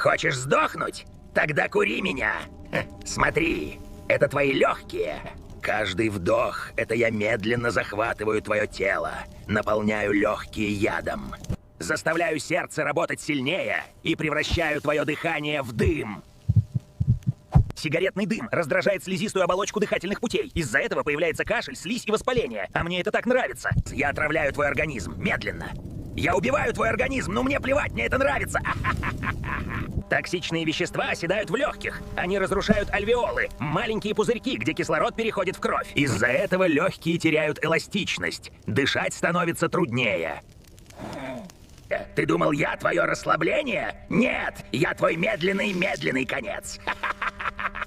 Хочешь сдохнуть? Тогда кури меня. Смотри, это твои легкие. Каждый вдох — это я медленно захватываю твое тело, наполняю легкие ядом. Заставляю сердце работать сильнее и превращаю твое дыхание в дым. Сигаретный дым раздражает слизистую оболочку дыхательных путей. Из-за этого появляется кашель, слизь и воспаление. А мне это так нравится. Я отравляю твой организм медленно. Я убиваю твой организм, но мне плевать, мне это нравится. Токсичные вещества оседают в легких. Они разрушают альвеолы, маленькие пузырьки, где кислород переходит в кровь. Из-за этого легкие теряют эластичность. Дышать становится труднее. Ты думал, я твое расслабление? Нет, я твой медленный конец.